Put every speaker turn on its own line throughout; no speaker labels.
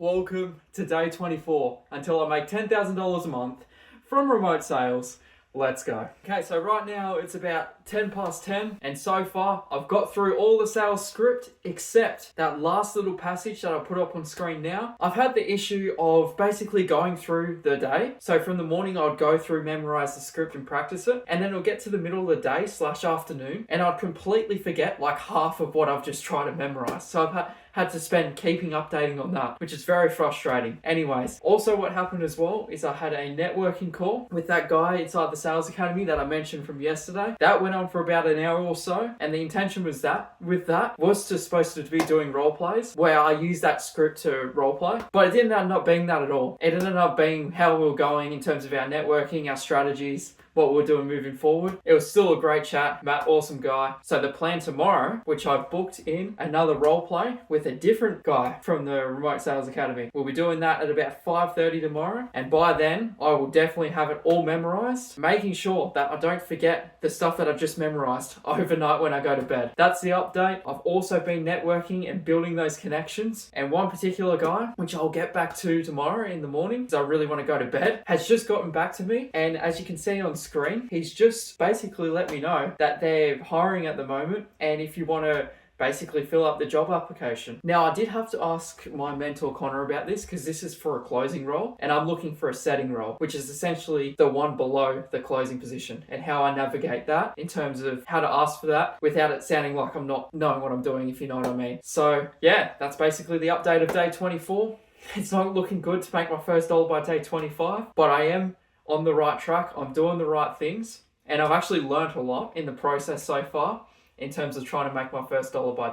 Welcome to day 24 until I make $10,000 a month from remote sales. Let's go. Okay, so right now it's about 10 past 10, and so far I've got through all the sales script except that last little passage that I put up on screen now. I've had the issue of basically going through the day. So from the morning I'd go through, memorize the script and practice it, and then it'll get to the middle of the day / afternoon and I'd completely forget like half of what I've just tried to memorize. So I've had to spend keeping updating on that, which is very frustrating. Anyways, also what happened as well is I had a networking call with that guy inside the Sales Academy that I mentioned from yesterday. That went on for about an hour or so, and the intention was supposed to be doing role plays where I use that script to role play, but it didn't end up being that at all. It ended up being how we were going in terms of our networking, our strategies, what we're doing moving forward. It was still a great chat. Matt, awesome guy. So the plan tomorrow, which I've booked in another role play with a different guy from the Remote Sales Academy. We'll be doing that at about 5:30 tomorrow. And by then, I will definitely have it all memorized, making sure that I don't forget the stuff that I've just memorized overnight when I go to bed. That's the update. I've also been networking and building those connections. And one particular guy, which I'll get back to tomorrow in the morning, because I really want to go to bed, has just gotten back to me. And as you can see on screen, he's just basically let me know that they're hiring at the moment, and if you want to basically fill up the job application. Now, I did have to ask my mentor Connor about this because this is for a closing role and I'm looking for a setting role, which is essentially the one below the closing position, and how I navigate that in terms of how to ask for that without it sounding like I'm not knowing what I'm doing, if you know what I mean. So yeah, that's basically the update of day 24. It's not looking good to make my first dollar by day 25, but I am on the right track. I'm doing the right things, and I've actually learnt a lot in the process so far in terms of trying to make my first dollar by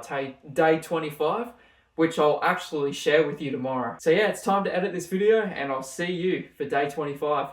day 25, which I'll actually share with you tomorrow. So yeah, it's time to edit this video, and I'll see you for day 25.